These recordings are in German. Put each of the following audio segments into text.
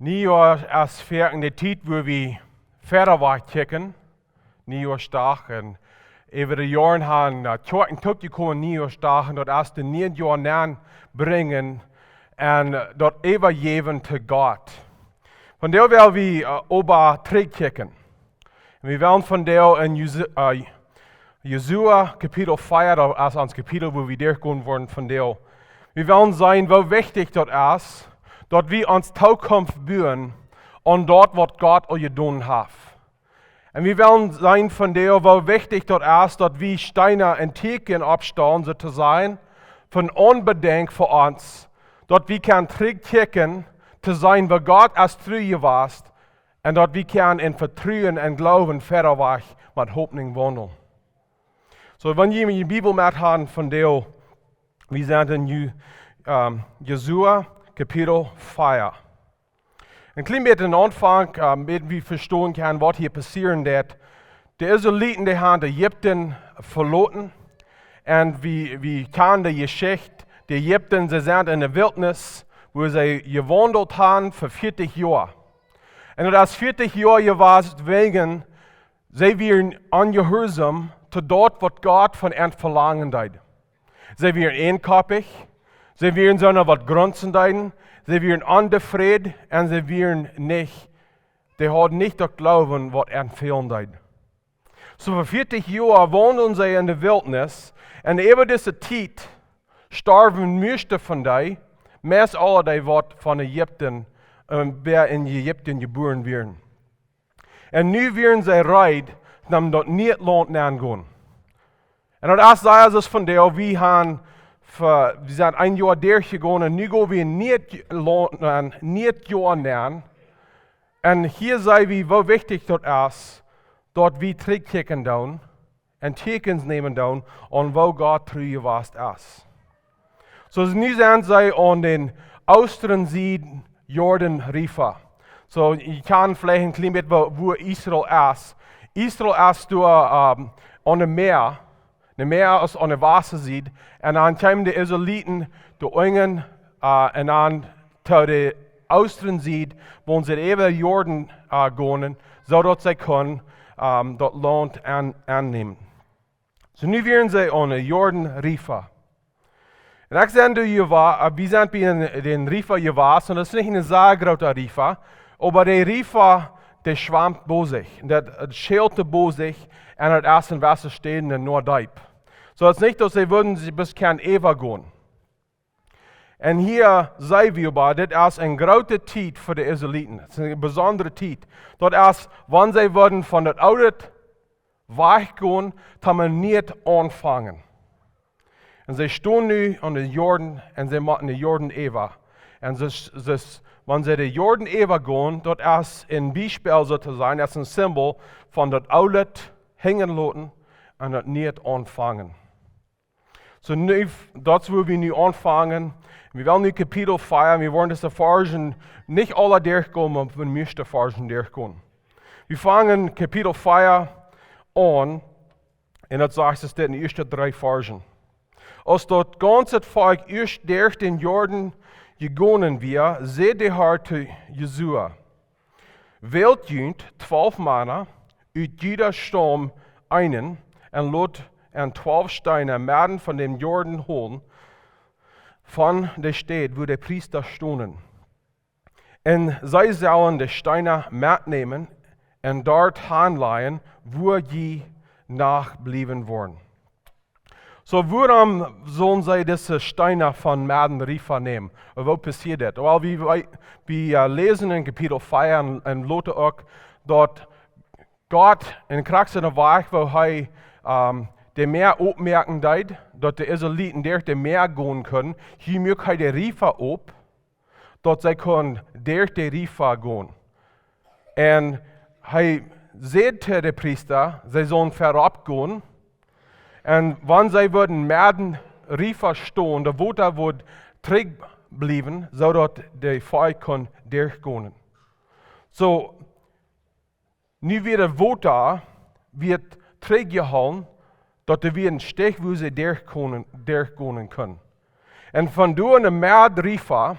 Nieuwjaar is vaak de tijd waar we verder kijken, nieuwjaarsdag. En over de jaren gaan tweede toegekomen nieuwjaarsdag en dat is de nieuwjaar naam brengen en dat overgeven te God. Vandaar willen we over terugkijken. En we willen vandaar in Josua kapitel 4, dat is ons kapitel waar we doorgaan worden vandaar. We willen zijn hoe wichtig dat is, dat we ons toekomst bouwen aan dat wat God al gedaan heeft. En we willen zijn vandaar hoe wichtig dat is, dat we Steena en Tieekjen opstaan, zo te zijn, van onbedenk voor ons, dat we kunnen terugkijken te zijn waar God als trouw was, en dat we kunnen in vertrouwen en geloven verder weg met hoopning wandelen. So, wanneer je je Bibel met gaan vandaar, we zijn in Josua kapitel 4. Een klein beetje in aanvang, damit we verstaan kunnen wat hier passieren dat. De Israëlieten die hebben Egypten verlaten. En we kennen de geschichte. De Egypten, ze zijn in de wildernis, waar ze gewandeld hebben voor 40 jaar. En dat is 40 jaar geweest wegen, zij waren ongehoorzaam tot dat wat God van hen verlangen deed. Zij waren eenkoppig, zij waren zonder wat grenzen deed, zij waren ontevreden en zij waren niet, die hadden niet dat geloven wat hen veel deed. So voor 40 jaar woonden zij in de wildernis en over deze tijd starven meeste van die, meest alle die wat van Egypten, wer in Egypten geboren werden. En nu werden zij rijden, om dat niet land aangaan. En dat is dus vandaar, we zijn een jaar doorgegaan en nu gaan we niet land aan, niet jaar aan. En hier zijn we, hoe wichtig dat is, dat we terugkijken doen en tekens nemen doen aan waar God trouw was is. So nu zijn zij aan de oosteren Jordan River. So je kan vielleicht een klein beetje waar Israël is. Israël is door aan de meer. De meer is aan de wasserzijde. En dan komen de Israëlieten door Ingen en dan tot de oosteren zijde, waar ze even Jordan gaan, zodat ze kunnen dat land aannemen. So nu zijn ze aan de Jordan River. En ik zei we zijn bij de river geweest, en dat is niet een zeer grote river, maar de river, die schwammt bij zich, dat scheelt bij zich, en het is in Wassersteden in Noordijp. So het is niet dat ze würden bis kein Eva gaan. En hier zijn we maar, dit is een grote tijd voor de Israëlieten. Het is een bijzondere tijd. Dat is, wanneer zij worden van het oude weggaan, kan men niet aanvangen. En zij staan nu aan de Jordan en zij maken de Jordan Eva. En wanneer zij de Jordan Eva gaan, dat is een bijspel zo te zijn, dat is een symbool van dat oude hingen laten en dat niet aanvangen. So nu, dat is waar we nu aanvangen. We willen nu kapitel 4, we worden deze versen niet alle doorkomen, maar we moeten versen doorkomen. We vangen kapitel 4 aan en dat zegt in de eerste 3 versen. Als dat ganze volk eerst durch den Jordan gegangen wir, zei de Heer te Josua: Wählt junt 12 Männer uit jeder Stamm einen en lot en 12 Steine midden van dem Jordan holen, van de stad waar de priester stonden. En zij zullen de Steine metnemen en dort aanleggen, waar die nachbleiben worden. So, waarom zullen zij deze Steine van Madden River nemen? Wat passiert dat? Wel, we lezen in kapitel 4 en laten ook dat God in kracht van de weg, waar hij de meer opmerken deed, dat de Israëlieten door de meer gaan kunnen, hier maakt hij de river op, dat zij kunnen door de river gaan. En hij zei tegen de priester, zij zullen verop gaan. En wanneer zij worden midden river staan, de water wordt terugblijven, zodat de volk kan doorgaan. So, nu weer de water wird teruggehaald, dat er weer een steg waar ze doorgaan kunnen. En van door de midden river,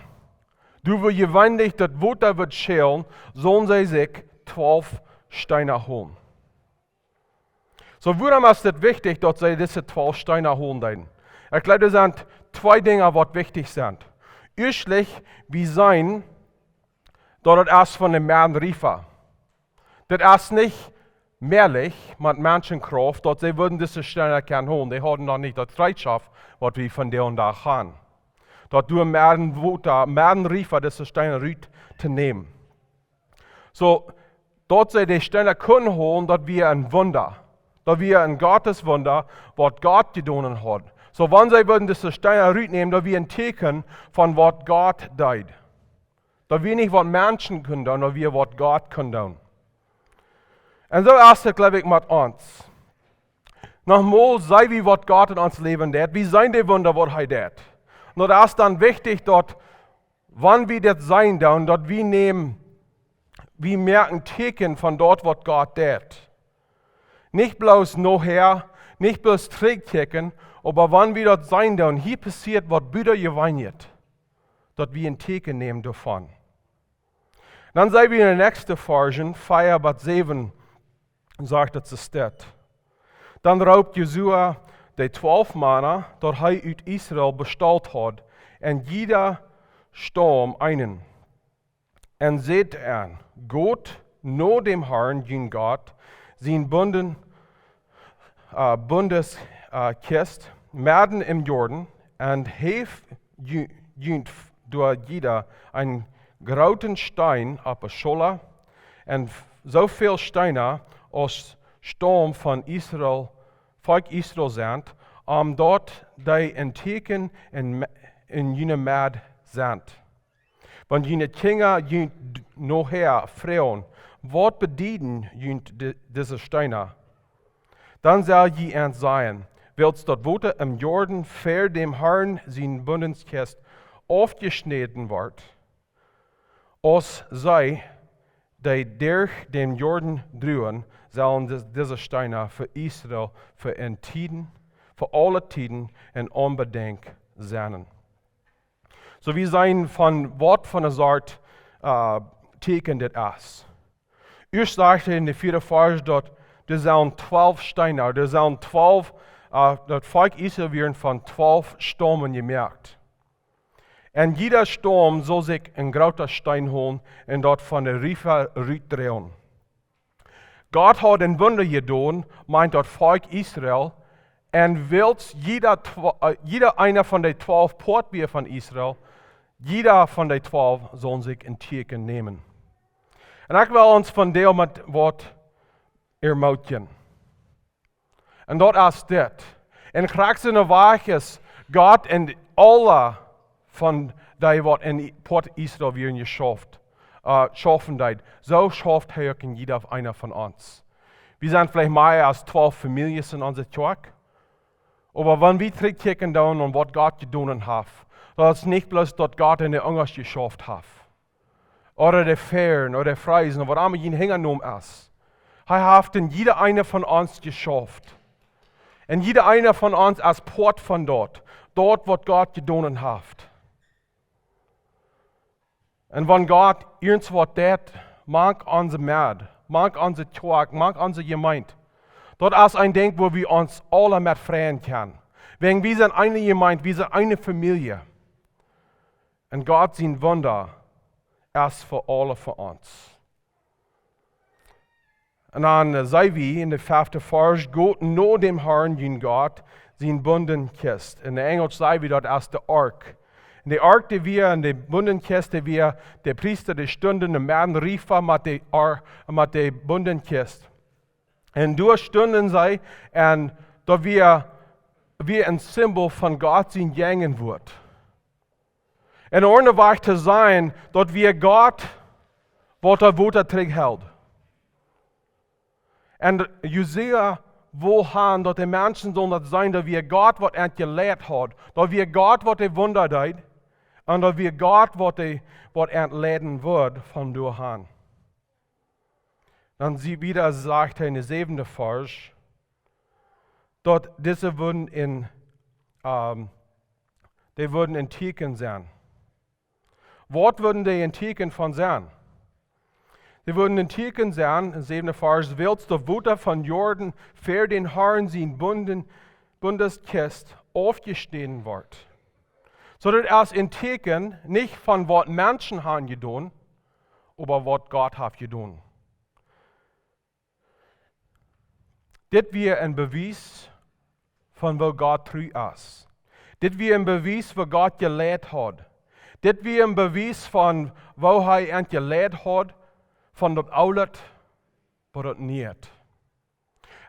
Du wil je weinig dat Water wird schälen, sollen sie sich 12 Steine holen. So, warum ist es wichtig, dass sie diese 12 Steine holen? Ich glaube, das sind 2 Dinge, die wichtig sind. Erstlich, wir sein, dass das erst von den Männern riefer. Das ist nicht mehrlich mit Menschenkraft, dass sie würden diese Steine gerne holen. Die haben noch nicht das Bereitschaft, was wir von der und da haben. Dass du mehr riefer diese Steine rüt zu nehmen. So, dort sie die Steine können holen, dass wir ein Wunder. Dass wir ein Gottes Wunder, was Gott getan hat. So, wenn sie würden diese Steine rüt nehmen, dass wir ein Teken von was Gott tut. Dass wir nicht was Menschen können tun, dass wir was Gott können tun. Und so ist es, glaube ich, mit uns. Nochmal, sei wie was Gott in uns Leben tut. Wie sein die Wunder, was er tut. Und das ist dann wichtig, dass, wann wir das sein tun, dass wir merken Teken von dort, was Gott tut. Nicht bloß nachher, nicht bloß Trägteken, aber wann wir das sein tun, hier passiert, was Büder geweinet, dass wir ein Teken nehmen davon. Dann sei wir in der nächsten Version, 4:7, sagt es steht. Dann raubt Josua die 12 Männer, dat hij uit Israël bestald had, en jeder Stam einen. En seht an, Gott, no dem Herrn, jün Gott, zijn Bundeskist, midden im Jordan, en heeft jünt door jeder een groten Stein op een scholle, en zoveel steinen als Stam van Israël, volk Israël zijn, omdat die een teken in jene mad zijn. Want jene Kinder jünt noher Frauen, wat bedienen jünt diese Steine? Dan zal je aan zijn, wils dat Water im Jordan ver dem Herrn zijn Bundeskist aufgeschnitten wordt, als zij die durch den Jordan druhen, sollen diese Steine für Israel für alle Tiden und unbedenkt sein. So wir sein von Wort von der Sort Teken das ist. Erst sagte in der 4. Vers, dass da sollen 12 Steine, da sollen 12, das Volk Israel werden von 12 Stammen gemerkt. Und jeder Stamm soll sich ein großer Stein holen und dort von der Riefer drehen. Gott hat ein Wunder getan, meint das Volk Israel, und will jeder einer von den 12 Portbier von Israel, jeder von den 12 soll sich ein Tieekjen nehmen. Und ich will uns von dem mit Wort ermutigen. Und das ist das. Und krijgt in der Weg ist, Gott und alle von die, was in Port Israel werden geschafft, schaffen deit. So schafft Herr in jeder einer von uns. Wir sind vielleicht mehr als 12 Familien in unserer Kirche. Aber wenn wir zurückgucken und was Gott getan hat, das ist nicht bloß, dass Gott in der Engels geschafft hat. Oder der Fern oder der Freisen oder was immer ihn hingenommen ist. Er hat in jeder einer von uns geschafft. Und jeder einer von uns als Port von dort, was Gott getan hat. Und wenn Gott irgendwas tut, mag unser Merd, mag unser Tag, mag unsere Gemeinde. Das ist ein Ding, wo wir uns alle mit freuen können. Wegen wir sind eine Gemeinde, wir sind eine Familie. Und Gott sein Wunder ist für alle von uns. Und dann sei wie in der 5. Vers, Gott nur dem Herrn, jün Gott, sein Bundenkist. In der Englisch sei wie dort als der Ark. In der Ark, die wir, in der Bundenkiste, wir, der Priester, die Stunden, im Mann riefen mit der Bundenkiste. Und durch Stunden sei, und da wir ein Symbol von Gott sein Gängen wird. In Ordnung war zu sein, dass wir Gott, was er Worte hält. Und Josua will haben, dass die Menschen sollen das sein, dass wir Gott, was er gelehrt hat, dass wir Gott, was er Wunder tut, und dass wir Gott, was er lehren wird, von durch haben. Dann sie wieder sagt er in der 7. Vers, dass diese würden in Tieekjen sein. Wat würden die in Tieekjen von sein? Die würden in Tieekjen sein, in 7. Vers, willst der Wutter von Jordan für den Herrn sein Bundeskist aufgestehen wird. So dass es in Tieekjen nicht von was Menschen haben getan, aber was Gott hat getan. Das wäre ein Beweis von wo Gott treu ist. Das wäre ein Beweis, wo Gott gelehrt hat. Das wäre ein Beweis von wo er gelehrt hat, von das Aulet, was das nicht.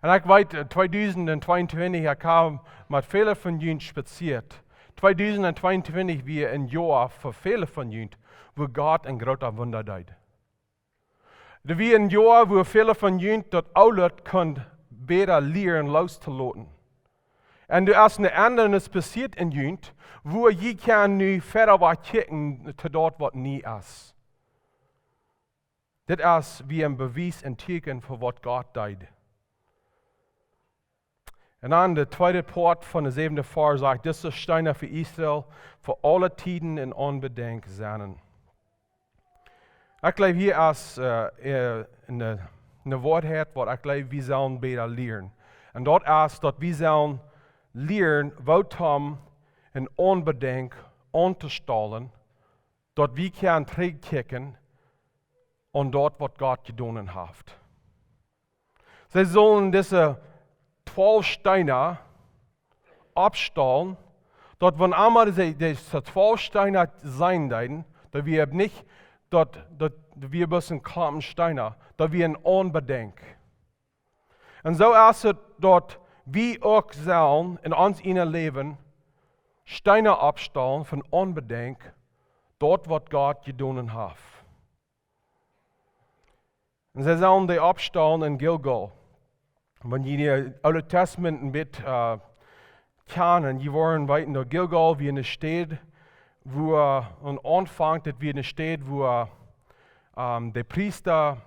Und ich weiß, 2022, ich kam mit vielen von ihnen spaziert. 2022 war ein Jahr für viele von ihnen, wo Gott ein großer Wunder tut. Das war ein Jahr, wo viele von ihnen das Aulet können besser lernen, loszulassen. Und da ist eine andere passiert in ihnen, wo je kann nu verder kijken zu dort, was nie ist. Das ist wie ein Beweis in Tieekjen für was Gott tut. Und dann der zweite Part von der 7. Vers sagt, das ist Steena für Israel, für alle Tiden in Aunjedenkj sein. Ich glaube, hier ist eine Wahrheit, was ich glaube, wir sollen besser lernen. Und dort ist, dass wir sollen lernen, was in Aunjedenkj anzustellen, dass wir können zurückkicken und dort, was Gott getan hat. Sie sollen diese 12 Steine abstellen, dort wenn einmal diese 12 Steine sein werden, da wir nicht, dort wir müssen klappen Steine, da wir in Aunjedenkj. Und so ist es dort, wie auch sollen in uns ihnen Leben Steine abstellen von Aunjedenkj, dort, was Gott getan hat. Und sie sollen die abstellen in Gilgal. Wenn ihr das Alte Testament ein bisschen kennen, die waren weit in der Gilgal, wie in der Stadt, wo am Anfang, das wie in der Stadt, wo der Priester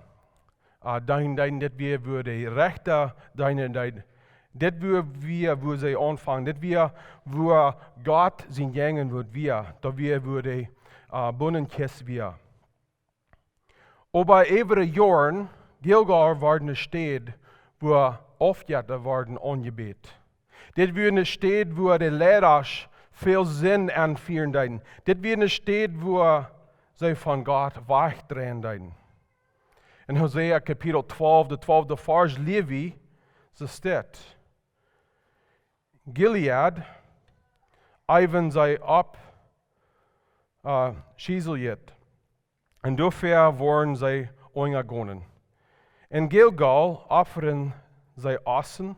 dahin, das wir, wo die Rechter dahin, das wir, wo sie anfangen, das wir, wo Gott sein Gängen wird, da wir, wo die Bundenkist wir. Aber über Jahren, Gilgal war eine Stadt, wo Aufgaben werden angebetet. Das wird eine Stadt, wo die Lehrer viel Sinn anführen werden. Das wird eine Stadt, wo sie von Gott wegdrehen. In Hosea Kapitel 12, der 12. Vers, Levi, so steht: Gilead, even sie ab, schieselt, und dafür waren sie eingegangen. In Gilgal offeren sie Ossen,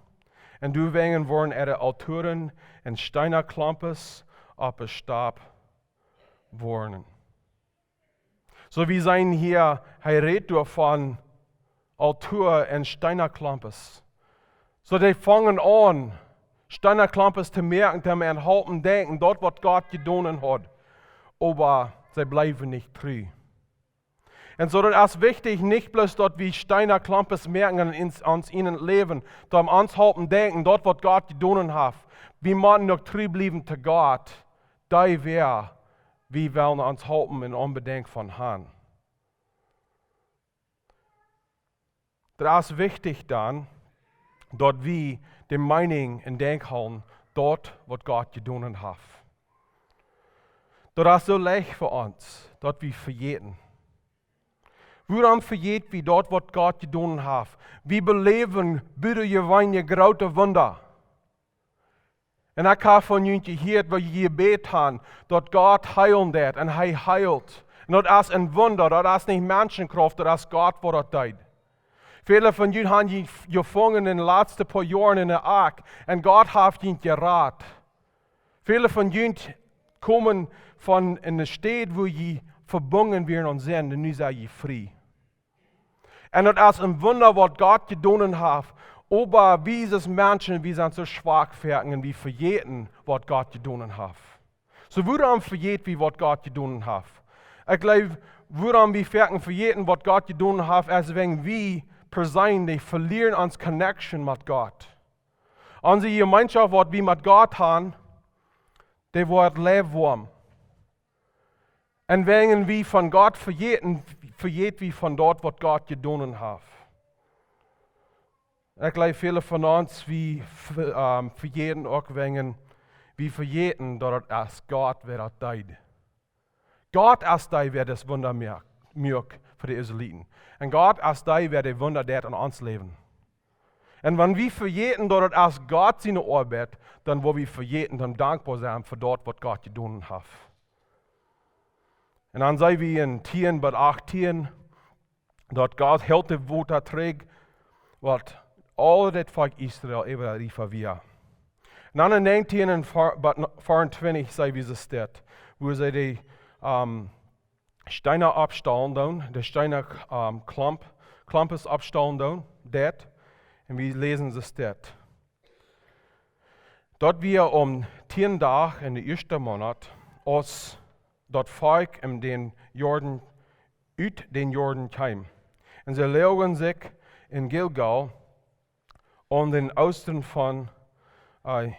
und deswegen waren ihre Alturen und Steinerklampes auf den Stab worden. So wie sein hier, redet von Altur und Steinerklampes. So die fangen an, Steinerklampes zu merken, zu enthalten, denken, dort, was Gott getan hat. Aber sie bleiben nicht treu. Und so das ist wichtig, nicht bloß dort wie Steiner Klampes merken uns ihnen leben, da uns halten denken, dort was Gott getan hat. Wir müssen noch treu bleiben zu Gott, da wir wollen uns halten in Unbedenk von Herrn. Das ist wichtig dann, dort wir die Meinung in Denk halten, dort was Gott getan hat. Das ist so leicht für uns, dort wir verjeten. Warum vergeht wir dort, was Gott getan hat? Wir beleben bitte je weine große Wunder. Und ich habe von ihnen gehört, was ihr gebeten habt, dass Gott heilen wird und er heilt. Und das ist ein Wunder, das ist nicht Menschenkraft, das ist Gott, was das tut. Viele von ihnen haben gefangen in den letzten paar Jahren in der Ark und Gott hat ihnen geraten. Viele von ihnen kommen von einer Stadt, wo sie verbunden werden und sind, und nun sind sie frei. Und das ist ein Wunder, was Gott getan hat. Aber wie ist es Menschen, wir sind so schwach und wir verjeten, was Gott getan hat. So warum verjeten wir, was Gott getan hat? Ich glaube, warum wir verjeten, was Gott getan hat, ist, wenn wir persönlich verlieren uns Connection mit Gott. Unsere Gemeinschaft, was wir mit Gott haben, die wird lebenswarm. En wanneer we van God vergeet we van dort wat God gedaan heeft. Ik geloof vele van ons, we vergeten ook wanneer we vergeten dat het als God weer dat deed. God als die weer das Wunder merk voor de Israëlieten. En God als die weer de Wunder deed in ons leven. En wanneer we vergeten dat het als God zijn arbeid, dan wil we vergeten, dan dankbaar zijn voor dat wat God gedaan heeft. En dan zijn we in 10 bis 18, dat God helt de woord terug, wat al het volk Israël even riefen weer. En dan in 19 en 24 zijn we zo staat, wo ze de Steena abstallen doen, de Steena klampes abstallen doen, dat. En we lezen ze staat. Dat we 10 dagen in de eerste maand, als dat volk in den Jordan, uit den Jordan kwam. En ze legden zich in Gilgal, aan den oosten van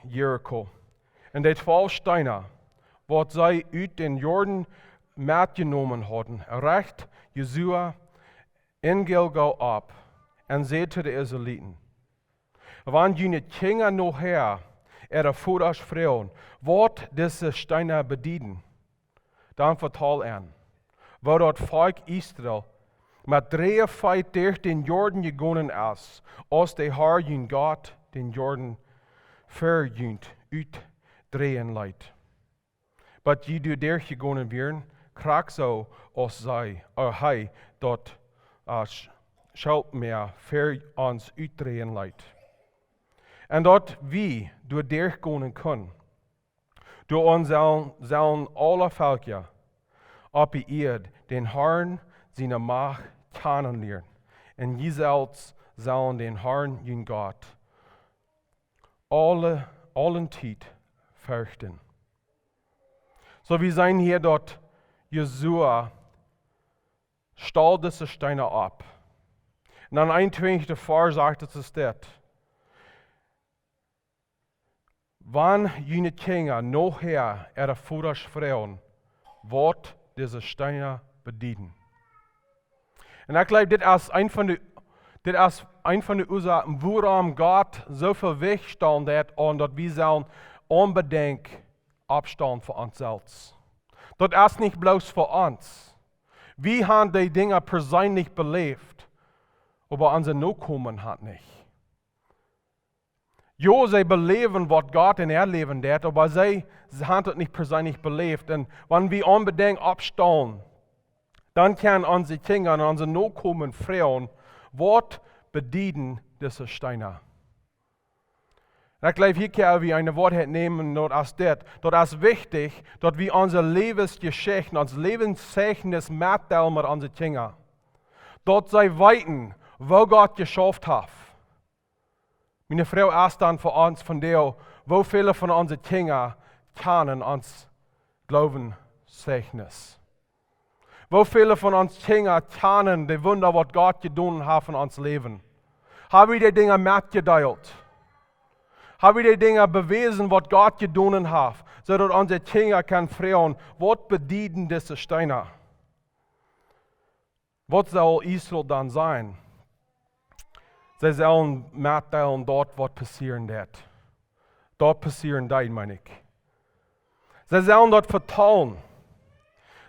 Jericho. En dit val Steena, wat zij uit den Jordan metgenomen hadden, recht Josua in Gilgal op, en zei te de Israëlieten: wanneer jullie kinderen nog her, voeders vrouwen, wat deze Steena bedienen, dan vertel aan, waar dat volk Israël met 53 den Jordan gegaan is, als de Heer jun God den Jordan verjunt uit drehen leidt. Maar je doet der gegaan werden, krak zo als zij, hij dat schuld meer ver ons uitdrehen leidt. En dat wie door der gaan kunnen, door ons zullen alle volken op de eerd den Herrn zijn macht kennenlernen. En je zullen den Herrn jun God allen tijd fürchten. So we zijn hier dat Josua stal deze Steine op. En dan 21 vers sagt es staat: wanneer jullie kinderen nog her voeders vrouwen, wordt deze Steine bedienen. En ik geloof, dit is een van de Ursachen, waarom God zoveel wegstand heeft, en dat we zullen onbedenkt afstaan voor onszelf. Dat is niet bloos voor ons. We hebben die dingen persoonlijk beleefd, maar onze Nachkommen hat nicht. Jo, zij beleven wat God in haar leven deed, maar zij hebben het niet persoonlijk beleefd. En wanneer we onbedenkt opstaan, dan kan onze kinderen en onze Nachkommen vrouwen wat bedienen deze Steine. En ik geloof, hier kunnen we een woord nemen, als dit. Dat is wichtig, dat we onze levensgeschichten, ons levenszeugnis mitteilen met onze kinderen. Dat zij weten, wo God geschaffen heeft. Meine Frau ist dann für uns von der, wo viele von unseren Kindern kennen uns Glaubenszeugnis. Wo viele von uns Kindern kennen die Wunder, was Gott getan hat in uns Leben. Haben wir die Dinge mitgeteilt? Haben wir die Dinge bewiesen, was Gott getan hat, sodass unsere Kinder können fragen, was bedienen diese Steine? Was soll Israel dann sein? Sie sollen mitteilen dort, was passieren wird. Dort passieren die, meine ich. Sie sollen dort vertellen.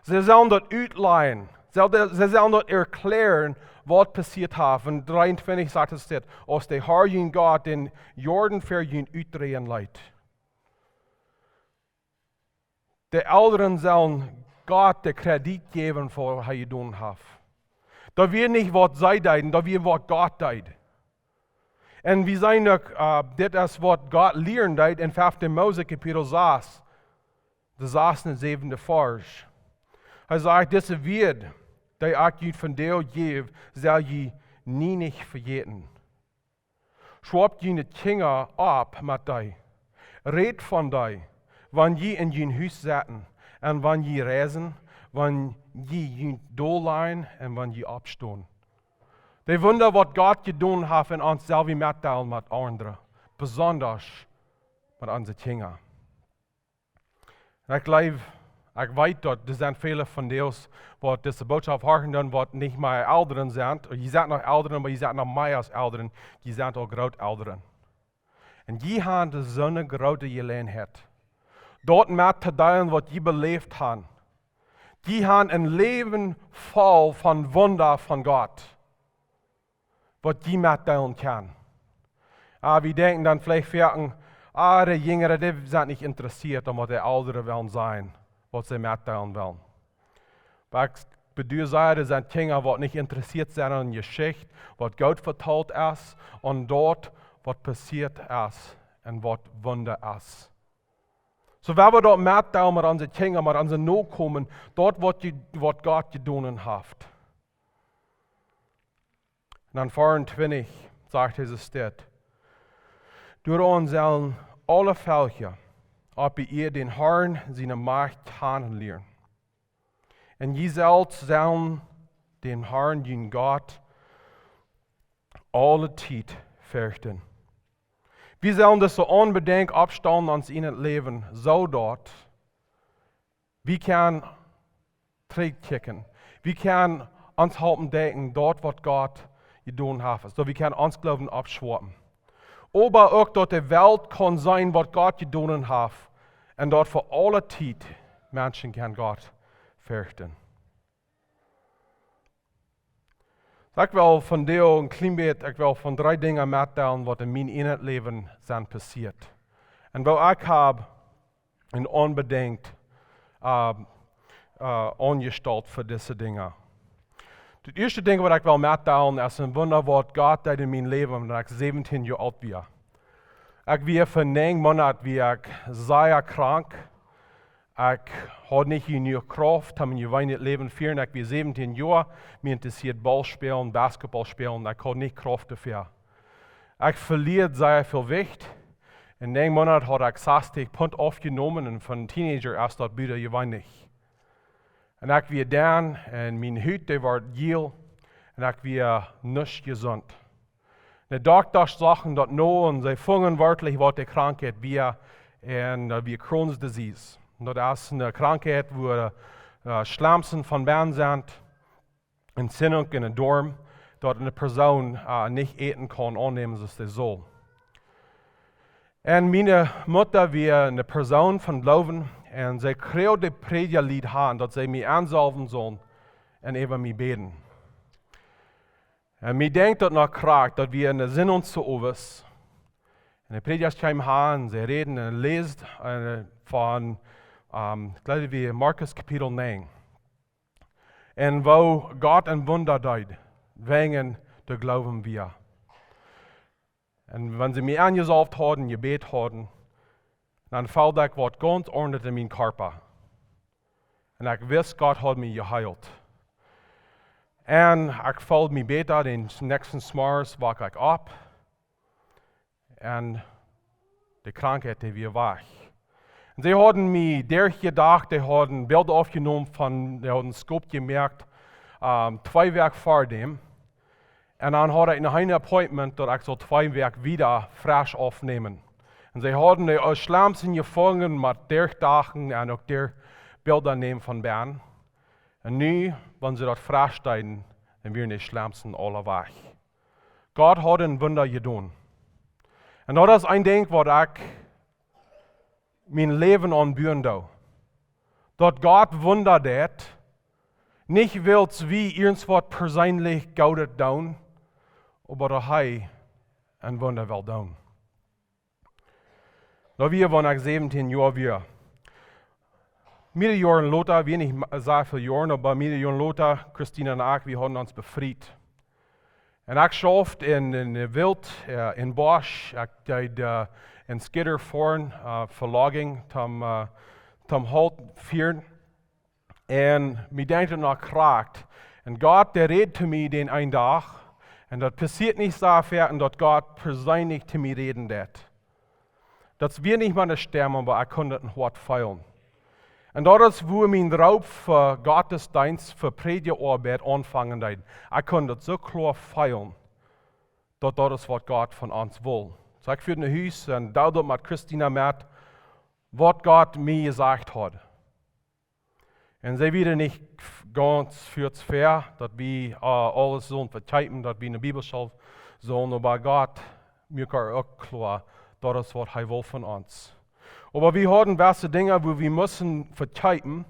Sie sollen dort uitleihen. Sie sollen dort erklären, was passiert hat. Und 23 sagt es dort, als der Herr jun Gott den Jordan für jun uitdrehen leidt. Die Älteren sollen Gott den Kredit geben, für was er getan hat. Da wir nicht, was sie deiden, da wir, was Gott deid. En we zijn ook, dit is wat God leert uit in 5 Mose kapitel 6, de 6 en 7 vers. Hij zegt, deze woord, die ik je van jou geef, zal je niet vergeten. Schwab je Kinder op met die. Red van die, wanneer je in je huis zitten, en wanneer je reizen, wanneer je doorleien en wanneer je opstaan. Die Wunder, was Gott gedaan hat in uns, soll wir mitteilen mit anderen. Besonders mit unseren Kindern. Ich glaube, Ik weet dat er zijn vele van deels wat deze boodschap horen wat niet meer ouderen zijn. Je zijn nog ouderen, maar je zijn nog meer als ouderen. Je zijn ook grootouderen. En die hebben de zo'n grote gelegenheid. Dat met te delen wat je beleefd hebt. Die hebben een leven vol van wonder van God. Wat je met delen kan. We denken dan vielleicht werken, de jongeren die zijn niet geïnteresseerd om wat de ouderen willen zijn. Wat ze met delen willen. Maar ik bedoel zeggen, er zijn dingen wat niet geïnteresseerd zijn in je geschichte, wat God vertelt is, en dat wat passiert is en wat wonder is. So we dat met delen met onze dingen, met onze nakomen, dat wat God gedaan heeft. En dan 24 sagt Jesus dit. Door ons zullen alle velgen op ihr den Herrn seine Macht kennenlernen. En je zult zullen den Herrn, den Gott, alle tijd fürchten. Wir sollen das so unbedingt abstellen uns in het leven, zodat wir können terugkijken. Wir können uns helpen denken, dort wat Gott gedaan heeft. So wir können uns Glauben abschwappen. Aber auch, dass die Welt kann sein, was Gott gedaan heeft. En dat voor alle tijd Menschen kan Gott fürchten. Ik wil van deel een klein beetje, ik wil van 3 dingen metdelen wat in mijn leven zijn passiert. En wat ik heb een onbedenkt ongesteld voor deze dingen. Het eerste ding wat ik wil metdelen is een wonder wat God deed in mijn leven toen ik 17 jaar oud was. Ik was voor 9 maanden zeer krank. Ik had niet genoeg kracht om in mijn leven te vieren. Ik was 17 jaar, me interessiert bal spelen, basketbal spelen. Ik had niet kracht ervoor. Ik verliet zeer veel gewicht. In 9 maanden had ik 60 pond afgenomen en van een teenager is dat bijna weinig. En ik was dan en mijn huid werd geel en ik was niet gezond. De dokters zeggen dat nu en zij vangen werkelijk wat de krankheid was en dat was Crohn's disease. Dat is een krankheid waar slamsen van binnen zijn, een zinnung in een dorm, dat een persoon niet eten kan aannemen zoals hij zal. En mijn moeder was een persoon van geloven en zij kreeg de predigerlied aan dat zij mij aanzalven zullen en even mij beden. En ik denk dat nog graag dat we in de zin ons zo over. En de predikers kwamen aan, ze reden en leest van, ik geloof wie Markus kapitel 9. En wo God een wonder deed, wegen de geloven wir. En wanneer ze mij aangezalfd hadden, gebed hadden, dan voelde ik wat ganz ordentlich in mijn körper. En ik wist, God had mij geheild. En ik voelde me beter, den nächsten Morgens wak ik op. En de krankheid die weer weg. En ze hadden me gedacht, die hadden beelden afgenomen van, die hadden een scope gemerkt, 2 weken voor dem. En dan had ik nog een appointment dat ik zo 2 weken wieder frisch afnemen. En ze hadden de slamsen gevangen met 30 dagen en ook der beelden nemen van binnen. En nu, wanneer ze dat vrijstellen, dan weer de slamsen alle weg. God had een wonder gedaan. En dat is een ding wat ik mijn leven aanburen doe. Dat God wonder deed, niet wils wie eens wat persoonlijk goudet doen, maar dat hij een wonder wil doen. Dat weer wanneer ik 17 jaar was. Meerdere jaren later, wir nicht sehr viele Jahre, aber meerdere jaren later, Steena en ik, wir hadden ons befried. En ik schaft in de wild, in Bosch, ik deed een skidder voor verlaging, tam halt vieren. En mij denkt het nog kraakt. En God, der redet zu mir den een dag. En dat passiert niet zo ver, en dat God persoonlijk zu mir reden deed. Dat wir nicht mal sterben, aber ik kon het een hart feilen. En dat is waar mijn droom voor Gottesdienst, voor predigerarbeid aanvangen deed. Ik kon dat zo klaar feilen, dat is wat God van ons wil. So ik vuur naar huis en duidelijk met Steena met wat God mij gezegd had. En zij weten niet ganz fürs fair, dat we alles zullen vertijpen, dat we in de Bibel zullen, maar God maakt ook klar, dat is wat Hij wil van ons. Aber wir haben gewisse Dinge, wo wir müssen verteidigen,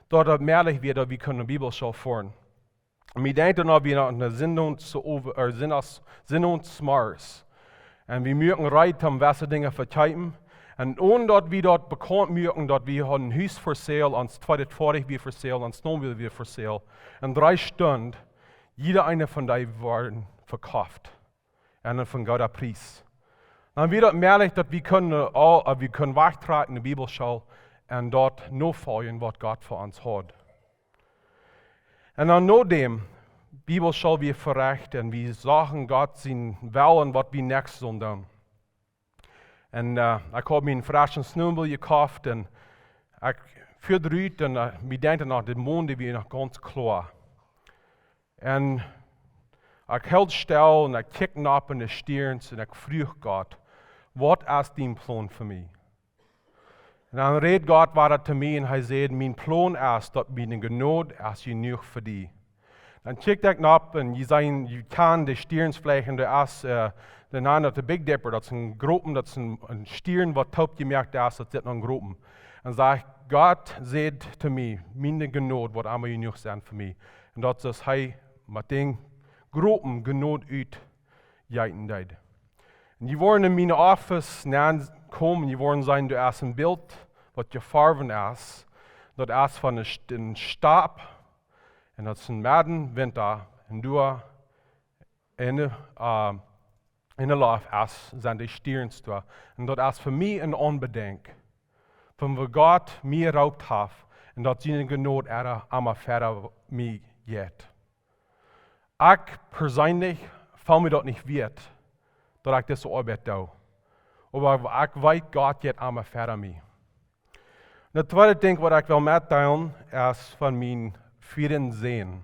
dass es möglich wird, dass wir die Bibel führen. Und wir denken, dass wir eine Sinnungsmars. Und wir müssen Reit haben, gewisse Dinge verteidigen. Und ohne dass wir dort bekannt müssen, dass wir ein Haus für sale, ans zweite Fahrrad wir für sale, ans Snowmobile wir für sale. In 3 Stunden, jeder eine von denen werden verkauft. Und von Gott ein Preis. Dann wird es möglich, dass wir können wegtragen in der Bibelschule und dort nur folgen, was Gott für uns hat. Und dann nach dem Bibelschule wir verrecht und wir sagen Gott sein Willen, was wir nächstes sollen tun. Und ich habe mir einen frischen Snowmobile gekauft und ich führte raus und wir denken nach dem Mond, wie noch ganz klar. Und ich hielt still und ich kickte ab in die Stirn und ich frug Gott, was ist dein Plan für mich? Und dann redet Gott weiter zu mir und er sagt, mein Plan ist, dass meine Gnade ist genug für dich. Dann kickte ich ab und ich sage, ich kann die Stirnsflächen, das ist, dann hat der Big Dipper, das ist ein Gruppen, das ist ein Stirn, was taub gemerkt ist, das ist noch ein Gruppen. Und sage Gott sagt zu mir, meine Gnade wird einmal genug sein für mich. Und das ist, hey, mit den Gruppen Gnade ausjeiten deit. Und die wollen in meine Office kommen, die wollen sagen, du hast ein Bild, was gefarben ist. Das ist von einem Stab, und das ist ein Mäden, Winter, und du in der Lauf sind die Stirns da. Und das ist für mich ein Unbedenk, von wo Gott mir raubt hat, und dass seine Gnade einmal fertig mich geht. Ich persönlich fühle mich dort nicht wert, dass ich diese Arbeit tue. Aber ich weiß, Gott geht einmal fertig mich. Das zweite Ding, was ich will mitteilen, ist von meinen 4 Seen.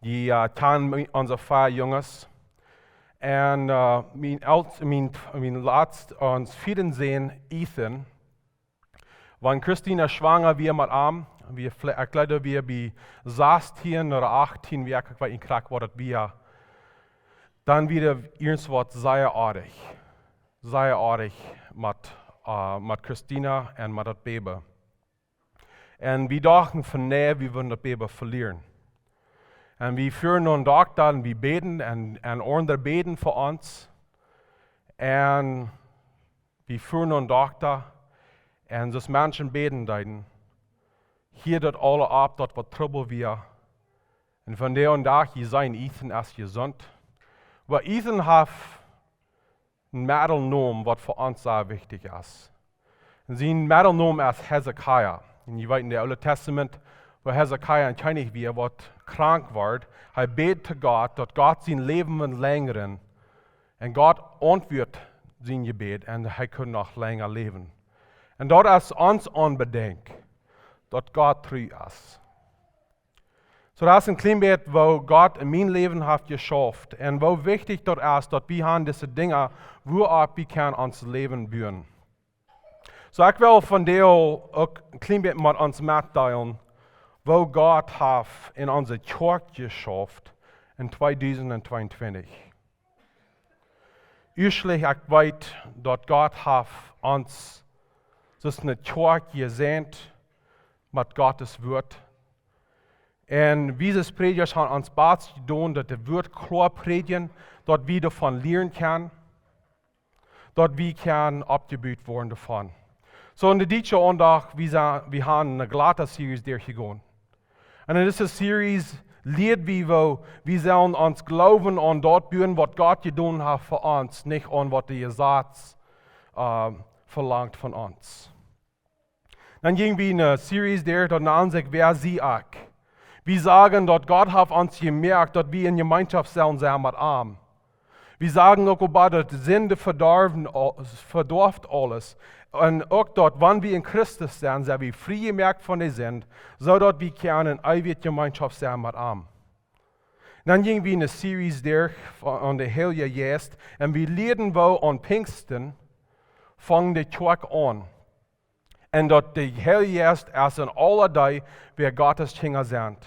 Die kennen unsere 4 Jungs. Und mein letzter, uns 4 Seen, Ethan, wenn Christina schwanger war mit ihm, ich glaube, wir bei 16 oder 18, wie ich in Krak war, dann wieder irgendwas sehr artig mit Christina und mit dem Baby. Und wir dachten von näher, wir würden das Baby verlieren. Und wir führen einen Doktor und wir beten und ordnen beten für uns. Und wir führen einen Doktor und das Menschen beten dann. Hier dort alle ab, dort was Trouble wir. Und von der und da, hier sein Ethan ist gesund. Aber Ethan hat ein Mädelnom, was für uns sehr wichtig ist. Und sein Mädelnom ist Hezekiah. Und ihr wisst in der Alten Testament, wo Hezekiah ein König war, was krank war, er betet zu Gott, dass Gott sein Leben verlängern. Und Gott antwortet sein Gebet und er kann noch länger leben. Und dort ist uns unbedenkt, dass Gott treu ist. So das ist ein klein bisschen, wo Gott in mein Leben hat geschafft und wo wichtig dort ist, dass wir haben diese Dinge, wo wir können unser Leben bauen. So ich will von dir auch ein klein bisschen mit uns mitteilen, wo Gott hat in unserer Kirche geschafft in 2022. Ursprünglich, ich weiß, dass Gott hat uns das eine Kirche gesendet mit Gottes Wort. Und wie das Prediger haben uns Bad getan, dass der Wort klar predigen, dass wir davon lernen können, dass wir können abgebaut werden davon. So in der deutschen Andacht, wir haben eine glatte Serie durchgegangen. Und in dieser Serie lernen wir sollen uns glauben an dort bauen, was Gott getan hat für uns, nicht an was der Gesetz verlangt von uns. Dann gingen wir in eine Serie der, dann an sich, wer sie ich. Wir sagen, dass Gott hat uns gemerkt, dass wir in Gemeinschaft sein mit ihm. Wir sagen auch, dass die Sünde verdorft alles. Und auch dort, wenn wir in Christus sind, sind wir frei gemerkt von der Sünde, so dass wir in ewige Gemeinschaft sein mit ihm. Dann gingen wir in eine Serie durch an der Heilige Geist und wir lernen, wo an Pfingsten fangen die Kirche an. En dat de heel juist als in alle dag weer Gottes Kinder zijn.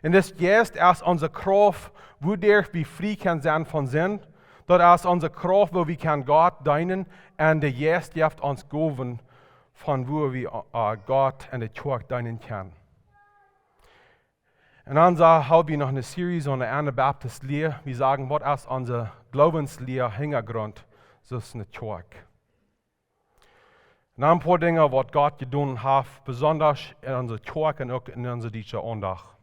En dat is juist als onze kracht, waardoor we vrij kan zijn van zin, dat als onze kracht, waar we kan God dienen, en de juist heeft ons gegeven, van waar we God en de kerk dienen kan. En dan hebben we nog een serie van de Anabaptist leer. We sagen, wat is onze Glaubensleer Hintergrund, zoals een kerk. En dan een paar dingen, wat God gedaan heeft, besonders in onze kerk en ook in onze Dietsche Ondag.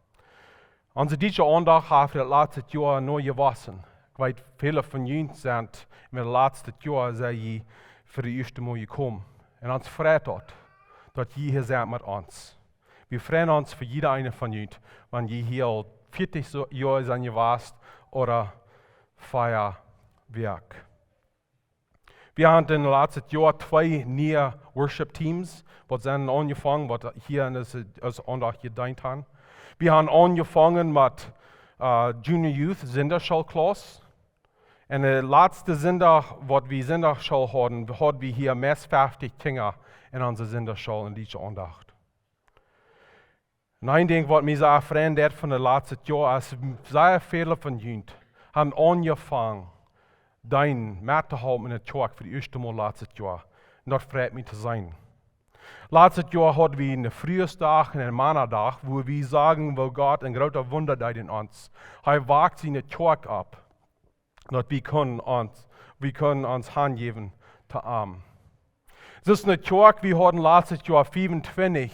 Onze Dietsche Ondag heeft het laatste jaar nooit gewassen. Ik weet, vele van jullie zijn met het laatste jaar zijn je voor de eerste keer gekomen. En ons vreet dat je hier bent met ons. We freuen ons voor jeder eine van jullie, wanneer je hier al 40 jaar zijn geweest oder Feierwerk. Wir haben in den letzten Jahren 2 neue Worship Teams, die sind angefangen, die hier in das Ondag gedient haben. Wir haben angefangen mit Junior Youth Sinderschulklasse. Und der letzte Sinter, was wir Sinderschul hatten wir hier mehr 50 Kinder in unserer Sinderschule in dieser Andacht. Und ein Ding, was mir sehr freut von den letzten Jahren, ist, sehr viele von ihnen haben angefangen, dein met te houden in de kerk voor de eerste maal laatste jaar. En dat freut mich zu sein. Laatste jaar hadden we een Frühstag en een Maandag, wo wir sagen, wo Gott ein großer Wunder deed in uns. Hij waakt in de kerk op, dat we kunnen ons handgeven te arm. Het is een kerk, we hadden laatste jaar 25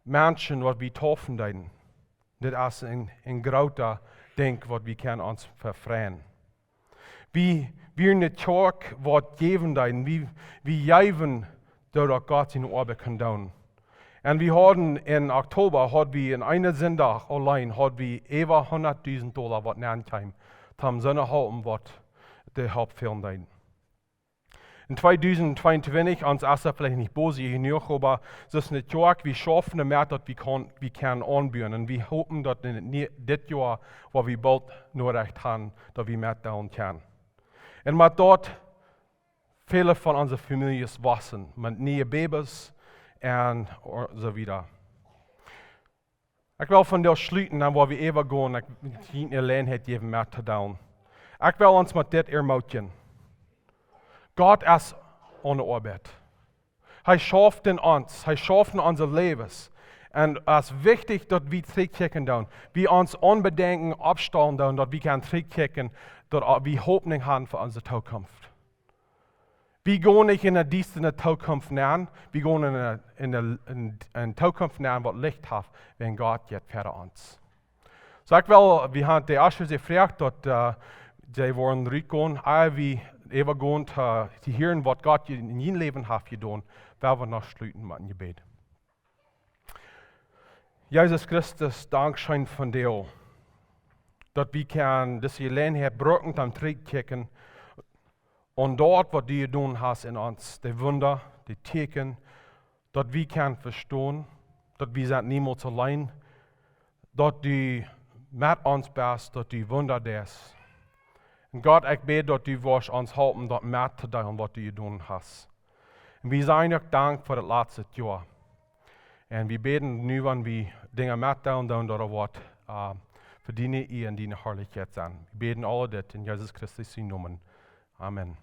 mensen wat we toffen deden. Dit is een groter ding wat we kunnen ons vervreien. We in de kerk wat geven deiden, we geven doordat God zijn arbeid kan doen. En we hadden in oktober, in een zondag alleen, over $100.000 wat naankwam, om zo'n helpen wat de help veel deiden. In 2022, ons is er vielleicht nicht böse genug, aber es ist eine Kerk, wir schaffen mehr, dass wir können anbieten. Und wir hoffen, dass dit Jahr, wo wir bald nur recht haben, dass wir mehr tun können. Und mit dort viele von unseren Familien wachsen, mit neue Babys und so weiter. Ich will von der schließen, wo wir even gehen, ich nicht allein hat jeden mehr zu tun. Ich will uns mit dit ermutigen. Gott ist ohne Arbeit. Er schafft in uns, er schafft in unser Leben. Und es ist wichtig, dass wir zurückchecken, wir uns unbedenken abstellen, dass wir können zurückchecken, dass wir Hoffnung haben für unsere Zukunft. Wir gehen nicht in eine Zukunft näher, wir gehen in eine Zukunft näher, die Licht hat, wenn Gott jetzt für uns. So ich will, wir haben die erste gefragt, dass sie wollen zurückgehen, wie even gehen zu hören, was Gott in ihrem Leben hat getan, werden wir noch schließen mit einem Gebet. Jesus Christus, Dankeschön von dir, dass wir diese Gelegenheit brauchen, um zurückzukehren und dort, was du getan hast in uns, die Wunder, die Tieekjen, dass wir verstehen, dass wir niemals allein, dass du mit uns bist, dass du Wunder tust. Und Gott, ich bete, dass du uns helfen, dort mehr zu tun, was du getan hast. Und wir sagen dir Dank für das letzte Jahr. Und wir beten nu, wenn wir Dinge mehr tun, dass Wort für deine Ehe und deine Herrlichkeit sein. Wir beten alle das in Jesus Christus Namen. Amen.